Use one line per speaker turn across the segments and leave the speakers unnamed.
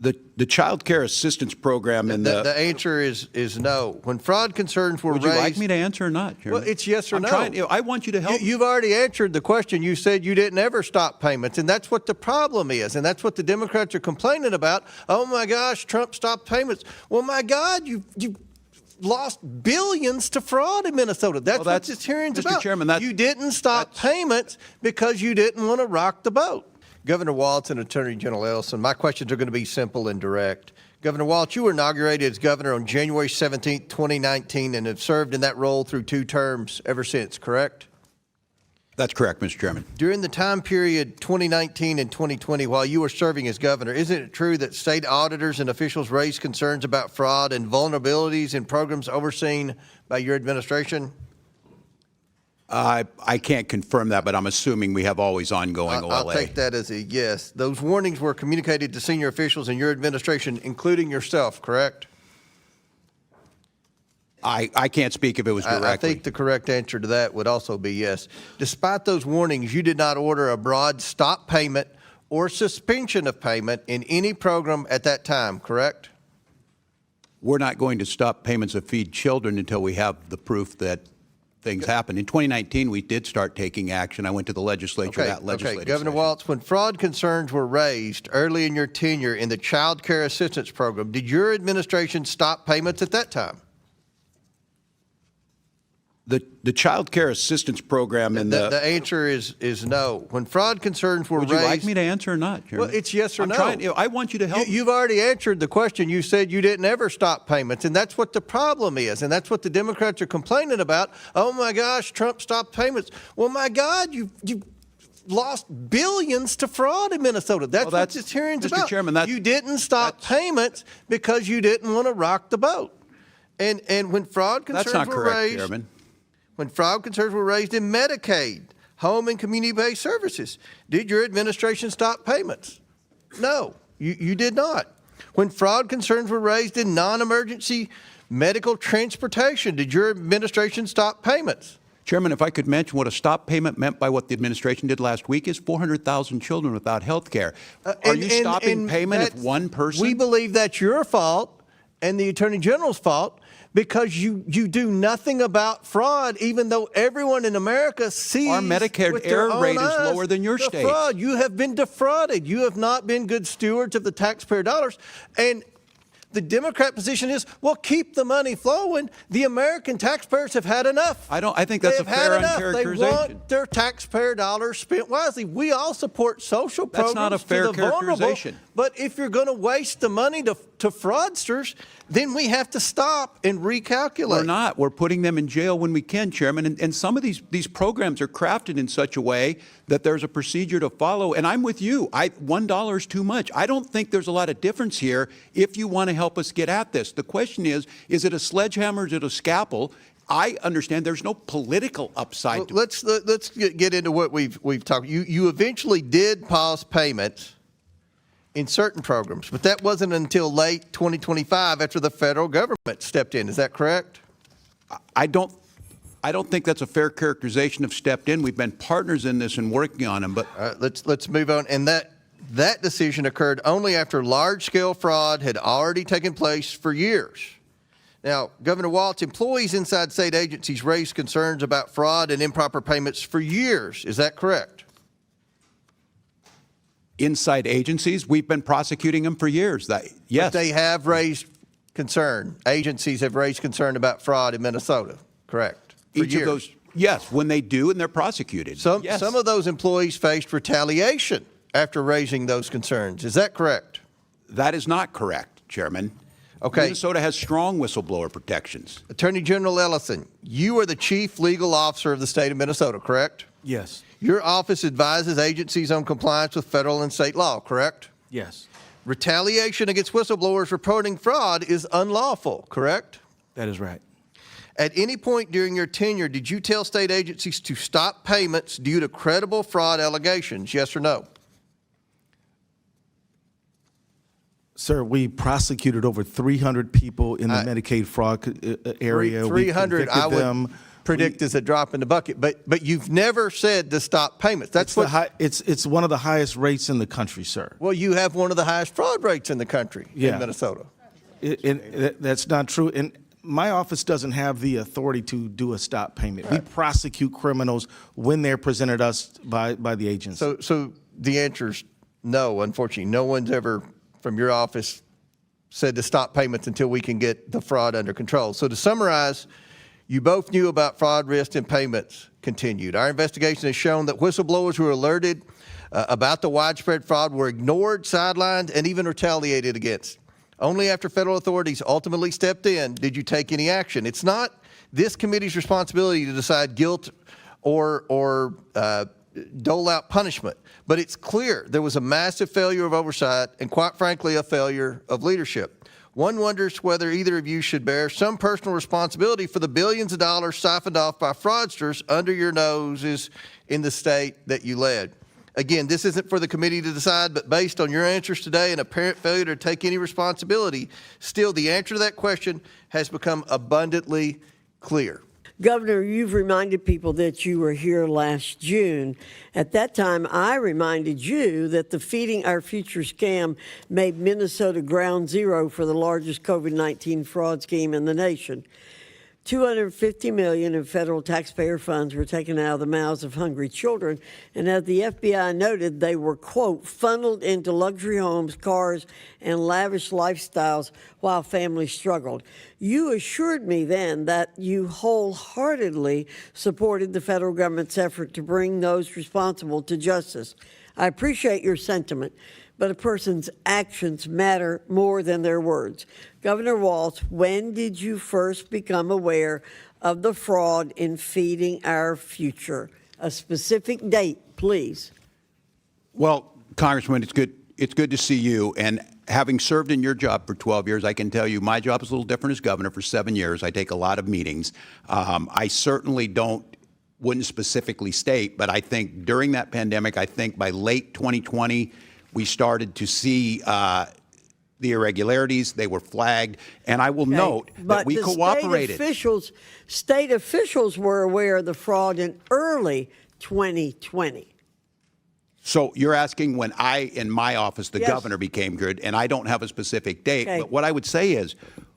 The child care assistance program and
The answer is no. When fraud concerns were raised...
Would you like me to answer or not, Chairman?
Well, it's yes or no.
I want you to help.
You've already answered the question. You said you didn't ever stop payments, and that's what the problem is, and that's what the Democrats are complaining about. Oh, my gosh, Trump stopped payments. Well, my God, you lost billions to fraud in Minnesota. That's what this hearing's
Mr.
about.
Chairman,
you didn't stop payments because you didn't want to rock the boat. Governor Walz and Attorney General Ellison, my questions are going to be simple and direct. Governor Walz, you were inaugurated as governor on January 17, 2019, and have served in that role through 2 terms ever since, correct?
That's correct, Mr. Chairman.
During the time period 2019 and 2020, while you were serving as governor, isn't it true that state auditors and officials raised concerns about fraud and vulnerabilities in programs overseen by your administration?
I can't confirm that, but I'm assuming we have always ongoing OLA.
I'll take that as a yes. Those warnings were communicated to senior officials in your administration, including yourself, correct?
I can't speak if it was directly.
I think the correct answer to that would also be yes. Despite those warnings, you did not order a broad stop payment or suspension of payment in any program at that time, correct?
We're not going to stop payments of feed children until we have the proof that things happen. In 2019, we did start taking action. I went to the legislature, that legislative
Governor
session.
Walz, when fraud concerns were raised early in your tenure in the Child Care Assistance Program, did your administration stop payments at that time?
The child care assistance program and
the answer is no. When fraud concerns were raised...
Would you like me to answer or not, Chairman?
Well, it's yes or no.
I want you to help.
You've already answered the question. You said you didn't ever stop payments, and that's what the problem is, and that's what the Democrats are complaining about. Oh, my gosh, Trump stopped payments. Well, my God, you lost billions to fraud in Minnesota. That's what this hearing's about.
Mr. Chairman,
you didn't stop payments because you didn't want to rock the boat. And when fraud concerns
That's not
were
correct,
raised...
Chairman.
When fraud concerns were raised in Medicaid, home and community-based services, did your administration stop payments? No, you did not. When fraud concerns were raised in non-emergency medical transportation, did your administration stop payments?
Chairman, if I could mention what a stop payment meant by what the administration did last week is 400,000 children without health care. Are you stopping payment if one person?
We believe that's your fault and the Attorney General's fault, because you do nothing about fraud, even though everyone in America sees
our Medicare error rate is lower than your state.
Fraud. You have been defrauded. You have not been good stewards of the taxpayer dollars. And the Democrat position is, well, keep the money flowing. The American taxpayers have had enough.
I think that's a fair characterization.
They want their taxpayer dollars spent wisely. We all support social programs.
That's not a fair characterization.
But if you're going to waste the money to fraudsters, then we have to stop and recalculate.
We're not. We're putting them in jail when we can, Chairman. And some of these programs are crafted in such a way that there's a procedure to follow. And I'm with you. $1 is too much. I don't think there's a lot of difference here if you want to help us get at this. The question is it a sledgehammer? Is it a scalpel? I understand there's no political upside.
Well, let's get into what we've talked. You eventually did pause payments in certain programs, but that wasn't until late 2025 after the federal government stepped in. Is that correct?
I don't think that's a fair characterization of stepped in. We've been partners in this and working on them. But
let's move on. And that decision occurred only after large-scale fraud had already taken place for years. Now, Governor Walz, employees inside state agencies raised concerns about fraud and improper payments for years. Is that correct?
Inside agencies, we've been prosecuting them for years. Yes.
But they have raised concern. Agencies have raised concern about fraud in Minnesota, correct?
Each of those, yes, when they do and they're prosecuted.
Some of those employees faced retaliation after raising those concerns. Is that correct?
That is not correct, Chairman.
Okay.
Minnesota has strong whistleblower protections.
Attorney General Ellison, you are the chief legal officer of the state of Minnesota, correct?
Yes.
Your office advises agencies on compliance with federal and state law, correct?
Yes.
Retaliation against whistleblowers reporting fraud is unlawful, correct?
That is right.
At any point during your tenure, did you tell state agencies to stop payments due to credible fraud allegations, yes or no?
Sir, we prosecuted over 300 people in the Medicaid fraud area.
300.
We convicted them
predict as a drop in the bucket. But you've never said to stop payments. That's
It's one of the highest rates in the country, sir.
Well, you have one of the highest fraud rates in the country in Minnesota.
That's not true. And my office doesn't have the authority to do a stop payment. We prosecute criminals when they're presented us by the agency.
So the answer is no, unfortunately. No one's ever from your office said to stop payments until we can get the fraud under control. So to summarize, you both knew about fraud risk and payments continued. Our investigation has shown that whistleblowers who were alerted about the widespread fraud were ignored, sidelined, and even retaliated against. Only after federal authorities ultimately stepped in did you take any action. It's not this committee's responsibility to decide guilt or dole out punishment, but it's clear there was a massive failure of oversight and, quite frankly, a failure of leadership. One wonders whether either of you should bear some personal responsibility for the billions of dollars siphoned off by fraudsters under your noses in the state that you led. Again, this isn't for the committee to decide, but based on your answers today and apparent failure to take any responsibility, still the answer to that question has become abundantly clear.
Governor, you've reminded people that you were here last June. At that time, I reminded you that the Feeding Our Future scam made Minnesota ground zero for the largest COVID-19 fraud scheme in the nation. $250 million in federal taxpayer funds were taken out of the mouths of hungry children, and as the FBI noted, they were, quote, funneled into luxury homes, cars, and lavish lifestyles while families struggled. You assured me then that you wholeheartedly supported the federal government's effort to bring those responsible to justice. I appreciate your sentiment, but a person's actions matter more than their words. Governor Walz, when did you first become aware of the fraud in Feeding Our Future? A specific date, please.
Well, Congressman, it's good to see you. And having served in your job for 12 years, I can tell you my job is a little different as governor. For 7 years, I take a lot of meetings. I certainly wouldn't specifically state, but I think during that pandemic, I think by late 2020, we started to see the irregularities. They were flagged. And I will note that we cooperated.
State officials were aware of the fraud in early 2020.
So you're asking when I, in my office, the governor became good, and I don't have a specific date. But what I would say is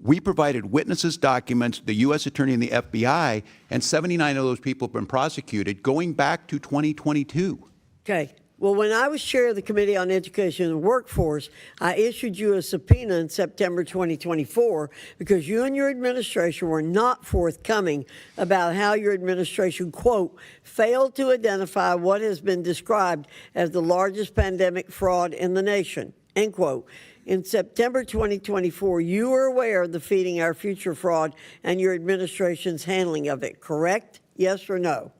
we provided witnesses, documents, the U.S. Attorney and the FBI, and 79 of those people have been prosecuted going back to 2022.
Okay. Well, when I was chair of the Committee on Education and Workforce, I issued you a subpoena in September 2024 because you and your administration were not forthcoming about how your administration, quote, failed to identify what has been described as the largest pandemic fraud in the nation, end quote. In September 2024, you were aware of the Feeding Our Future fraud and your administration's handling of it, correct? Yes or no?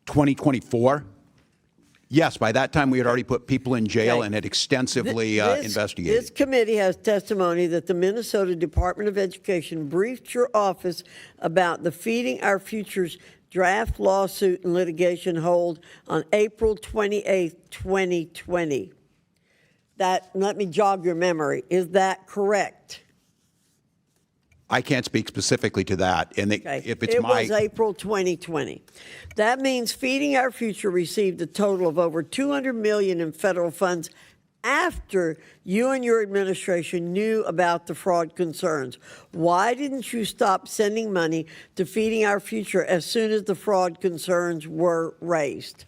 2024? Yes, by that time we had already put people in jail and had extensively investigated.
This committee has testimony that the Minnesota Department of Education briefed your office about the Feeding Our Future's draft lawsuit and litigation hold on April 28, 2020. Let me jog your memory. Is that correct?
I can't speak specifically to that. And if it's
it was April 2020. That means Feeding Our Future received a total of over $200 million in federal funds after you and your administration knew about the fraud concerns. Why didn't you stop sending money to Feeding Our Future as soon as the fraud concerns were raised?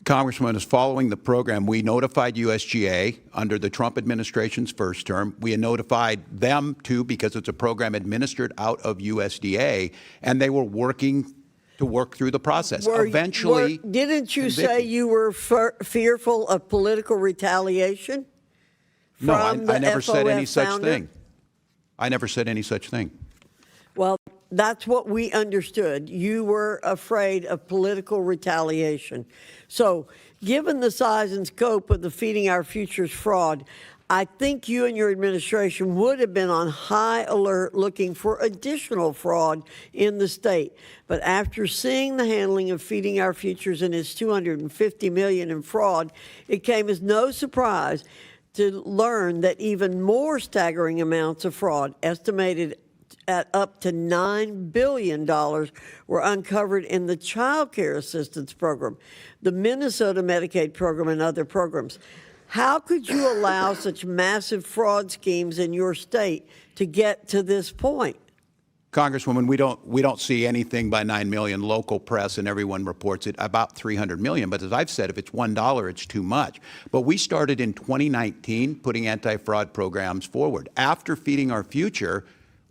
Congressman, is following the program, we notified USGA under the Trump administration's first term. We had notified them, too, because it's a program administered out of USDA, and they were working to work through the process.
Didn't you say you were fearful of political retaliation?
No, I never said any such thing. I never said any such thing.
Well, that's what we understood. You were afraid of political retaliation. So, given the size and scope of the Feeding Our Future's fraud, I think you and your administration would have been on high alert looking for additional fraud in the state. But after seeing the handling of Feeding Our Futures and its $250 million in fraud, it came as no surprise to learn that even more staggering amounts of fraud, estimated at up to $9 billion were uncovered in the Child Care Assistance Program, the Minnesota Medicaid program, and other programs. How could you allow such massive fraud schemes in your state to get to this point?
Congresswoman, we don't see anything by 9 million. Local press and everyone reports it about 300 million. But as I've said, if it's $1, it's too much. But we started in 2019 putting anti-fraud programs forward. After Feeding Our Future,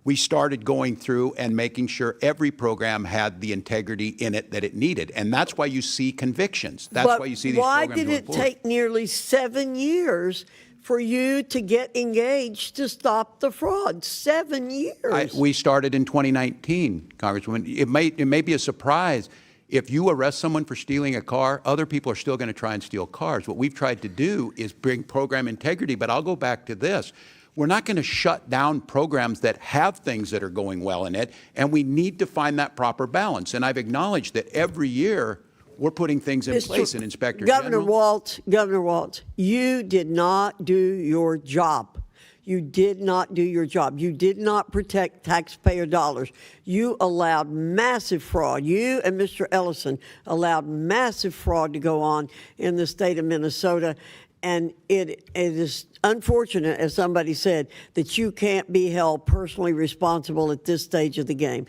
we started going through and making sure every program had the integrity in it that it needed. And that's why you see convictions. That's why you see these programs
Why did
going
it
forward.
take nearly 7 years for you to get engaged to stop the fraud? 7 years.
We started in 2019, Congresswoman. It may be a surprise. If you arrest someone for stealing a car, other people are still going to try and steal cars. What we've tried to do is bring program integrity, but I'll go back to this. We're not going to shut down programs that have things that are going well in it, and we need to find that proper balance. And I've acknowledged that every year we're putting things in place, and Inspector
Governor
General.
Governor Walz, you did not do your job. You did not do your job. You did not protect taxpayer dollars. You allowed massive fraud. You and Mr. Ellison allowed massive fraud to go on in the state of Minnesota. And it is unfortunate, as somebody said, that you can't be held personally responsible at this stage of the game.